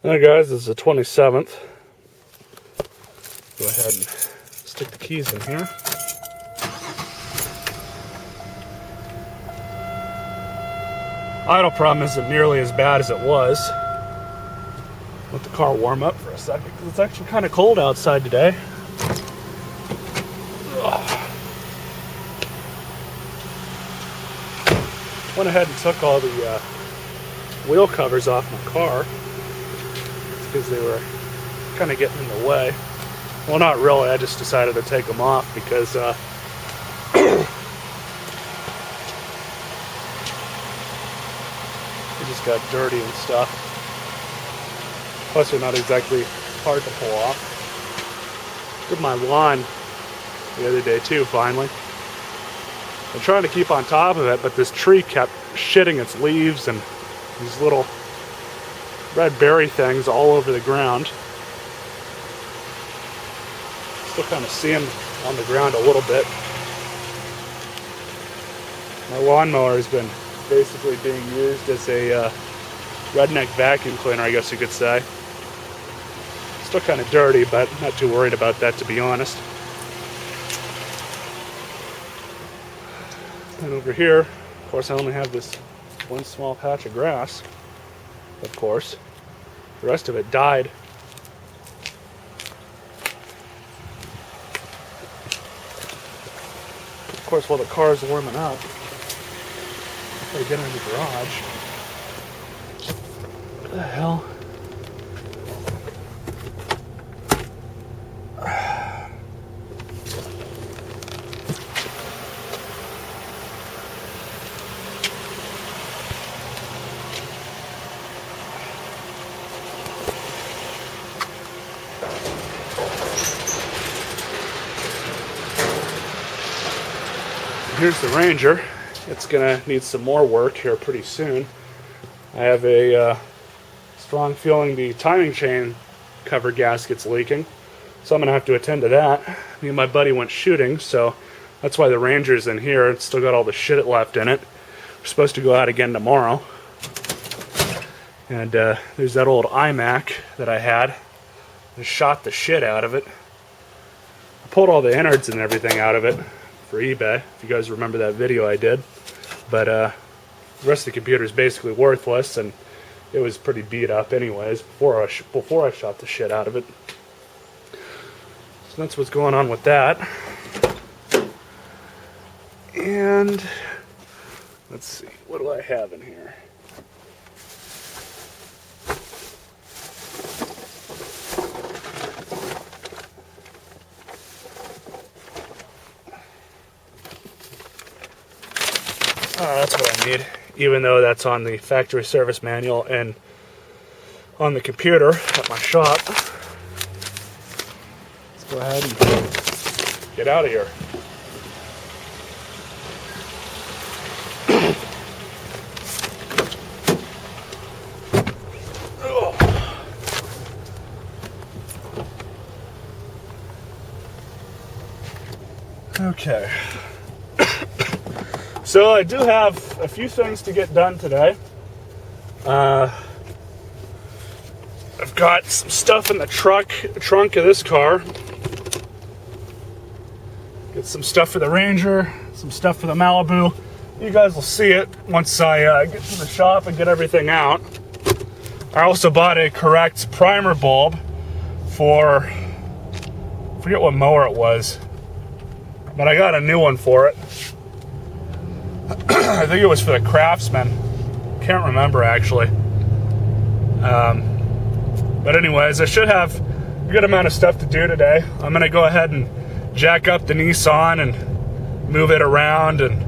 Alright guys, this is the 27th. Go ahead and stick the keys in here. Idle problem isn't nearly as bad as it was. Let the car warm up for a second because it's actually kind of cold outside today. Went ahead and took all the wheel covers off my car because they were kind of getting in the way. Well, not really. I just decided to take them off because they just got dirty and stuff. Plus, they're not exactly hard to pull off. Did my lawn the other day too, finally. I'm trying to keep on top of it, but this tree kept shitting its leaves and these little red berry things all over the ground. Still kind of see them on the ground a little bit. My lawnmower has been basically being used as a redneck vacuum cleaner, I guess you could say. Still kind of dirty, but not too worried about that, to be honest. And over here, of course, I only have this one small patch of grass. Of course, the rest of it died. Of course, while the car's warming up, I get in the garage. What the hell? Here's the Ranger. It's gonna need some more work here pretty soon. I have a strong feeling the timing chain cover gasket's leaking, so I'm gonna have to attend to that. Me and my buddy went shooting, so that's why the Ranger's in here. It's still got all the shit left in it. We're supposed to go out again tomorrow. And there's that old iMac that I had. I shot the shit out of it. I pulled all the innards and everything out of it for eBay, if you guys remember that video I did. But the rest of the computer is basically worthless, and it was pretty beat up anyways before I shot the shit out of it. So that's what's going on with that. And let's see, what do I have in here? That's what I need, even though that's on the factory service manual and on the computer at my shop. Let's go ahead and get out of here. Okay. So I do have a few things to get done today. I've got some stuff in the trunk of this car. Get some stuff for the Ranger, some stuff for the Malibu. You guys will see it once I get to the shop and get everything out. I also bought a correct primer bulb for, I forget what mower it was, but I got a new one for it. I think it was for the Craftsman. Can't remember actually. But anyways, I should have a good amount of stuff to do today. I'm gonna go ahead and jack up the Nissan and move it around and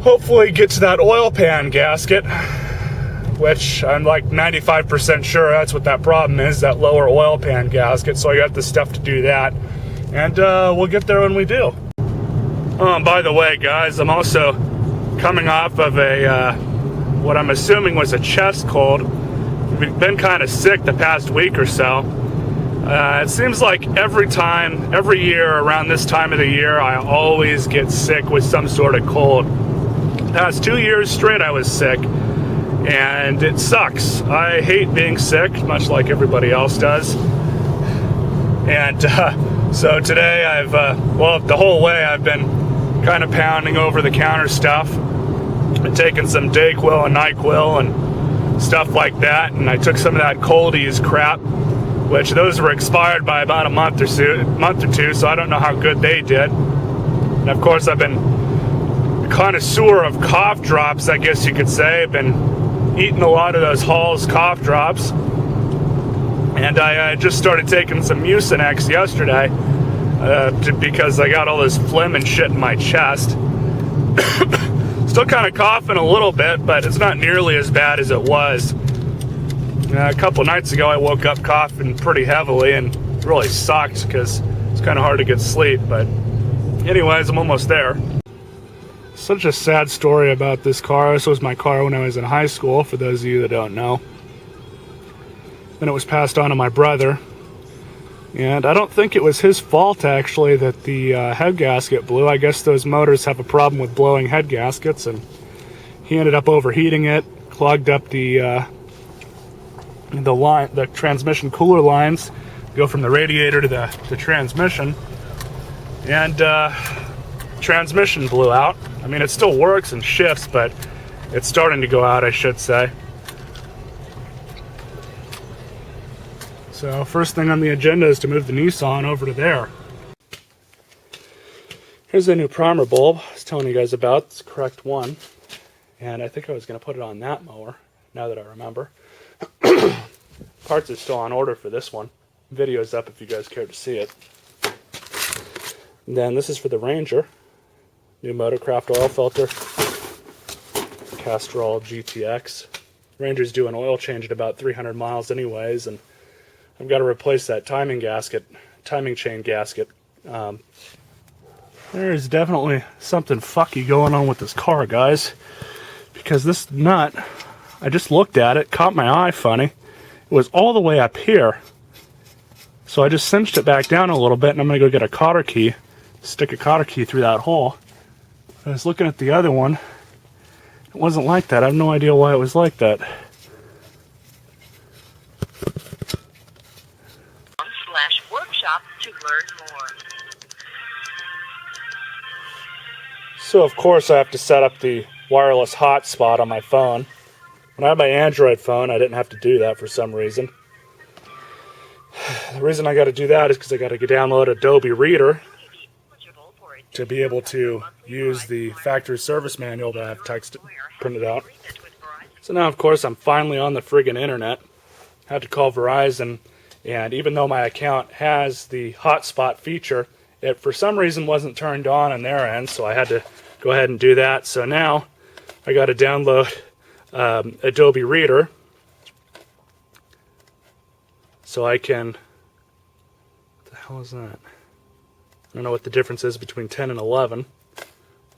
hopefully get to that oil pan gasket, which I'm like 95% sure that's what that problem is, that lower oil pan gasket. So I got the stuff to do that, and we'll get there when we do. By the way, guys, I'm also coming off of a, what I'm assuming was a chest cold. We've been kind of sick the past week or so. It seems like every year around this time of the year, I always get sick with some sort of cold. The past 2 years straight I was sick. and it sucks. I hate being sick, much like everybody else does. And so today well, the whole way I've been kind of pounding over the counter stuff and taking some Dayquil and NyQuil and stuff like that. And I took some of that Cold-EEZE crap, which those were expired by about a month or two, so I don't know how good they did. And of course, I've been a connoisseur of cough drops, I guess you could say. I've been eating a lot of those Halls cough drops. And I just started taking some Mucinex yesterday because I got all this phlegm and shit in my chest. Still kind of coughing a little bit, but it's not nearly as bad as it was. A couple nights ago, I woke up coughing pretty heavily, and it really sucked because it's kind of hard to get sleep. But anyways, I'm almost there. Such a sad story about this car. This was my car when I was in high school, for those of you that don't know. Then it was passed on to my brother. And I don't think it was his fault, actually, that the head gasket blew. I guess those motors have a problem with blowing head gaskets, and he ended up overheating it, clogged up the transmission cooler lines, go from the radiator to the transmission, and transmission blew out. I mean, it still works and shifts, but it's starting to go out, I should say. So first thing on the agenda is to move the Nissan over to there. Here's the new primer bulb I was telling you guys about. It's the correct one. And I think I was going to put it on that mower, now that I remember. Parts are still on order for this one. Video's up if you guys care to see it. And then this is for the Ranger. New Motorcraft oil filter. Castrol GTX. Ranger's due an oil change at about 300 miles anyways, and I've got to replace that timing chain gasket. There is definitely something fucky going on with this car, guys. Because this nut, I just looked at it, caught my eye funny. It was all the way up here. So I just cinched it back down a little bit, and I'm going to go get a cotter key, stick a cotter key through that hole. I was looking at the other one. It wasn't like that. I have no idea why it was like that. /workshop to learn more. So of course I have to set up the wireless hotspot on my phone. When I had my Android phone, I didn't have to do that for some reason. The reason I got to do that is because I got to download Adobe Reader to be able to use the factory service manual that I have printed out. So now, of course, I'm finally on the friggin' internet. I had to call Verizon, and even though my account has the hotspot feature, it for some reason wasn't turned on their end, so I had to go ahead and do that. So now I got to download Adobe Reader so I can... What the hell is that? I don't know what the difference is between 10 and 11.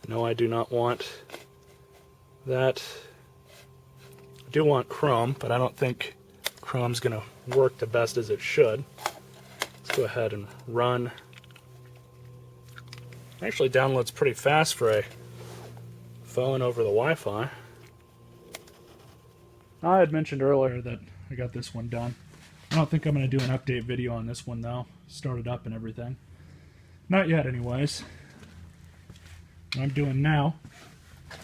No, I do not want that. I do want Chrome, but I don't think Chrome's going to work the best as it should. Let's go ahead and run. It actually downloads pretty fast for a phone over the Wi-Fi. I had mentioned earlier that I got this one done. I don't think I'm going to do an update video on this one though. Start it up and everything. Not yet anyways. What I'm doing now, I'm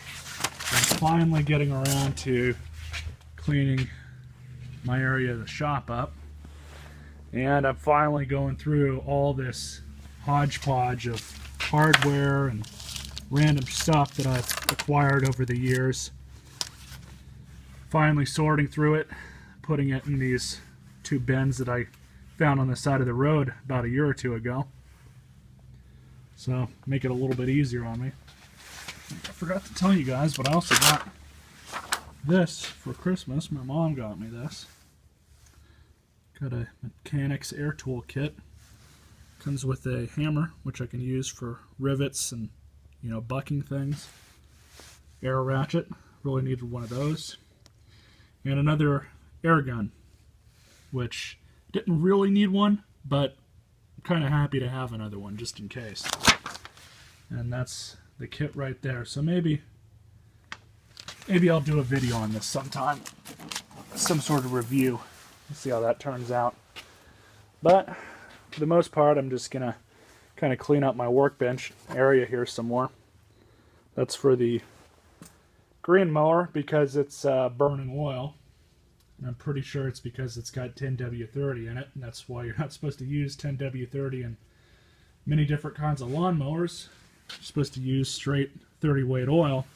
finally getting around to cleaning my area of the shop up. And I'm finally going through all this hodgepodge of hardware and random stuff that I've acquired over the years. Finally sorting through it, putting it in these two bins that I found on the side of the road about a year or two ago. So make it a little bit easier on me. I forgot to tell you guys, but I also got this for Christmas. My mom got me this. Got a mechanics air tool kit. Comes with a hammer, which I can use for rivets and, you know, bucking things. Air ratchet, really needed one of those. And another air gun, which didn't really need one, but I'm kind of happy to have another one just in case. And that's the kit right there. So maybe maybe I'll do a video on this sometime. Some sort of review. See how that turns out. But for the most part, I'm just gonna kind of clean up my workbench area here some more. That's for the green mower because it's burning oil. And I'm pretty sure it's because it's got 10W30 in it, and that's why you're not supposed to use 10W30 in many different kinds of lawnmowers. You're supposed to use straight 30 weight oil,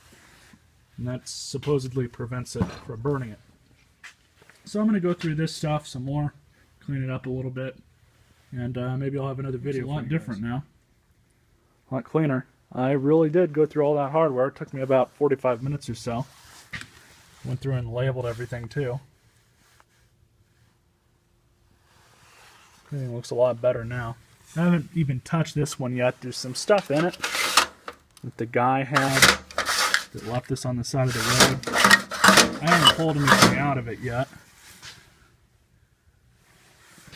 and that supposedly prevents it from burning it. So I'm going to go through this stuff some more, clean it up a little bit, and maybe I'll have another video. It's a lot different now. A lot cleaner. I really did go through all that hardware. It took me about 45 minutes or so. Went through and labeled everything too. Everything looks a lot better now. I haven't even touched this one yet. There's some stuff in it that the guy had that left this on the side of the road. I haven't pulled anything out of it yet.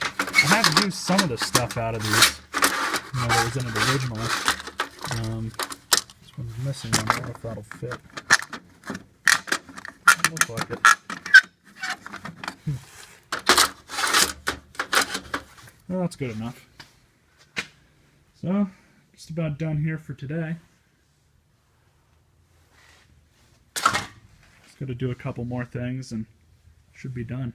I have used some of the stuff out of these, that was in it originally. This one's missing. I don't know if that'll fit. Doesn't look like it. Well, that's good enough. So, just about done here for today. Just got to do a couple more things and should be done.